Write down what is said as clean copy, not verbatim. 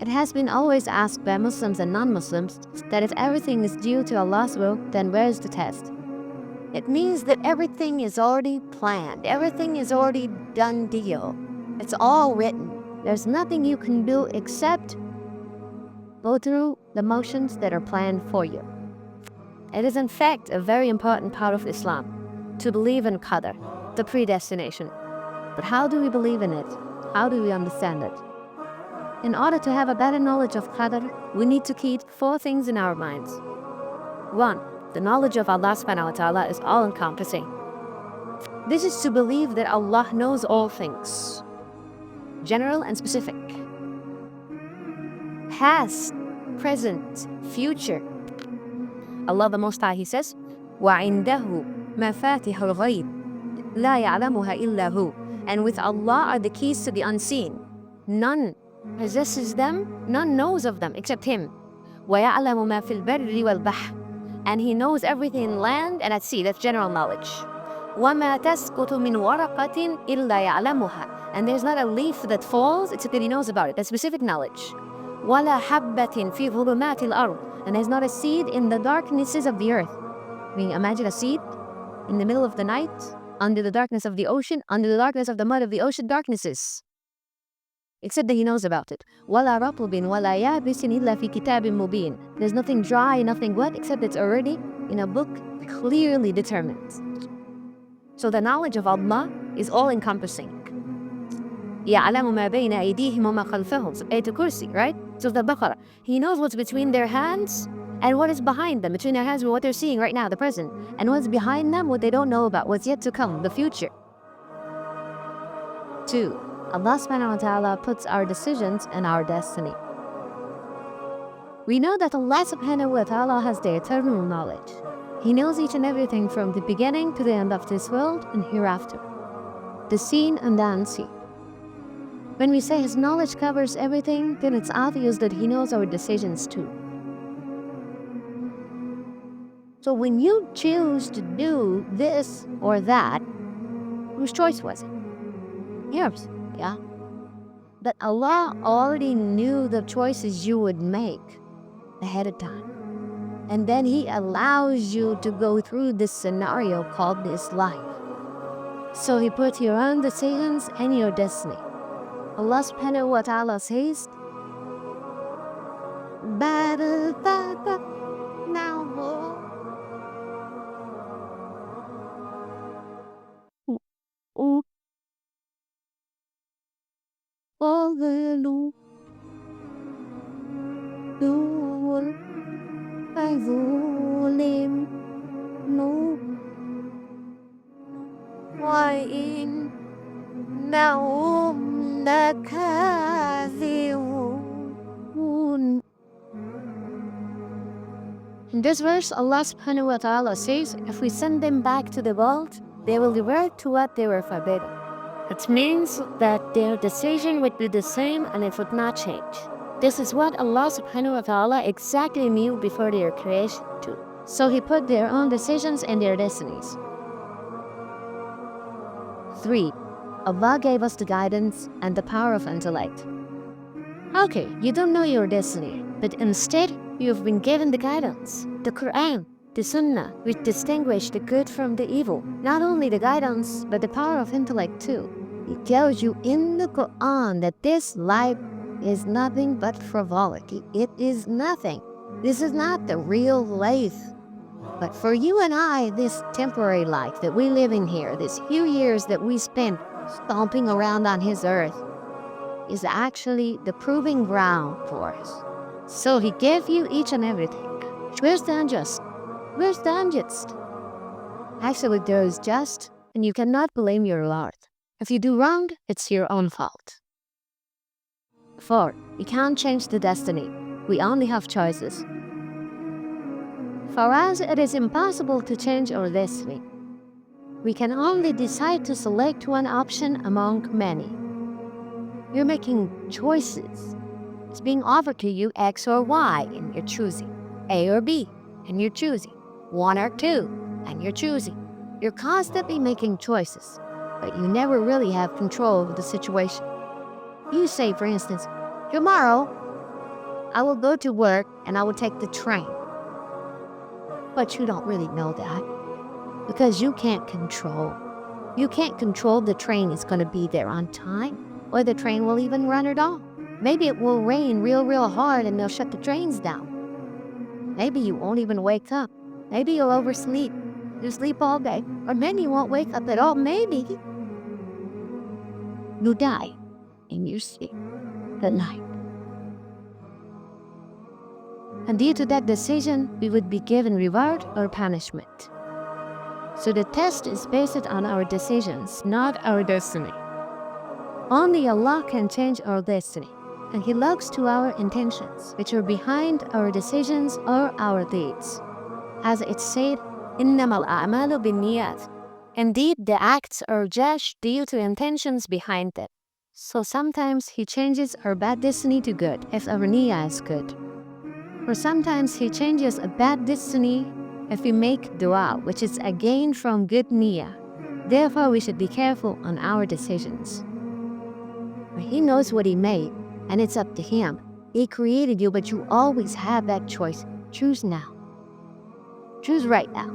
It has been always asked by Muslims and non-Muslims that if everything is due to Allah's will, then where is the test? It means that everything is already planned. Everything is already done deal. It's all written. There's nothing you can do except go through the motions that are planned for you. It is in fact a very important part of Islam to believe in Qadr, the predestination. But how do we believe in it? How do we understand it? In order to have a better knowledge of Qadr, we need to keep 4 things in our minds. 1. The knowledge of Allah subhanahu wa ta'ala is all-encompassing. This is to believe that Allah knows all things, general and specific, past, present, future. Allah the Most High, He says, وَعِنْدَهُ مَفَاتِحُ الْغَيْبِ لَا يَعْلَمُهَا إِلَّا هُ. And with Allah are the keys to the unseen. None possesses them, none knows of them except Him. وَيَعْلَمُ مَا فِي الْبَرِّ وَالْبَحْرِ. And He knows everything in land and at sea. That's general knowledge. وَمَا تَسْقُطُ مِنْ وَرَقَةٍ إِلَّا يَعْلَمُهَا. And there's not a leaf that falls except that He knows about it. That's specific knowledge. وَلَا حَبَّةٍ فِي ظُلُمَاتِ الْأَرْضِ. And there's not a seed in the darknesses of the earth. I mean, imagine a seed in the middle of the night, under the darkness of the ocean, under the darkness of the mud of the ocean darknesses. Except that He knows about it. وَلَا رَطْبٍ وَلَا يَابِسٍ إِلَّا فِي كِتَابٍ مُبِينٍ. There's nothing dry, nothing wet, except it's already in a book clearly determined. So the knowledge of Allah is all-encompassing. يَعْلَمُ مَا بَيْنَ أَيْدِيهِمْ وَمَا خَلْفَهُمْ. Ayat al-Kursi, right? So the Baqarah. He knows what's between their hands and what is behind them. Between their hands and what they're seeing right now, the present. And what's behind them, what they don't know about, what's yet to come, the future. 2. Allah subhanahu wa ta'ala puts our decisions and our destiny. We know that Allah subhanahu wa ta'ala has the eternal knowledge. He knows each and everything from the beginning to the end of this world and hereafter. The seen and the unseen. When we say His knowledge covers everything, then it's obvious that He knows our decisions too. So when you choose to do this or that, whose choice was it? Yours, yeah? But Allah already knew the choices you would make ahead of time. And then He allows you to go through this scenario called this life. So He put your own decisions and your destiny. Allah subhanahu wa ta'ala says, battle now more. قَالُوا دُورْ فَظُلِمْ وَإِنَّهُمْ لَكَاذِبُونَ. In this verse, Allah subhanahu wa ta'ala says, if we send them back to the world, they will revert to what they were forbidden. It means that their decision would be the same and it would not change. This is what Allah subhanahu wa ta'ala exactly knew before their creation too. So He put their own decisions and their destinies. 3. Allah gave us the guidance and the power of intellect. Okay, you don't know your destiny, but instead you've been given the guidance, the Quran, the Sunnah, which distinguish the good from the evil. Not only the guidance, but the power of intellect too. It tells you in the Quran that this life is nothing but frivolity. It is nothing. This is not the real life. But for you and I, this temporary life that we live in here, this few years that we spend stomping around on His earth, is actually the proving ground for us. So He gave you each and everything. Where's the unjust? Where's the unjust? Actually, there is just, and you cannot blame your Lord. If you do wrong, it's your own fault. 4. We can't change the destiny. We only have choices. For us, it is impossible to change our destiny. We can only decide to select one option among many. You're making choices. It's being offered to you X or Y, and you're choosing. A or B, and you're choosing. 1 or 2, and you're choosing. You're constantly making choices, but you never really have control of the situation. You say, for instance, tomorrow I will go to work and I will take the train. But you don't really know that because you can't control. You can't control the train is going to be there on time or the train will even run at all. Maybe it will rain real hard and they'll shut the trains down. Maybe you won't even wake up. Maybe you'll oversleep. You sleep all day. Or maybe you won't wake up at all. Maybe you die in your sleep at night. And due to that decision, we would be given reward or punishment. So the test is based on our decisions, not our destiny. Only Allah can change our destiny, and He looks to our intentions, which are behind our decisions or our deeds. As it said, إِنَّمَا الْأَعْمَالُ بِالنِّيَّاتِ. Indeed, the acts are judged due to intentions behind them. So sometimes He changes our bad destiny to good if our niyyah is good. Or sometimes He changes a bad destiny if we make dua, which is a gain from good niyyah. Therefore, we should be careful on our decisions. He knows what He made, and it's up to Him. He created you, but you always have that choice. Choose now. Choose right now.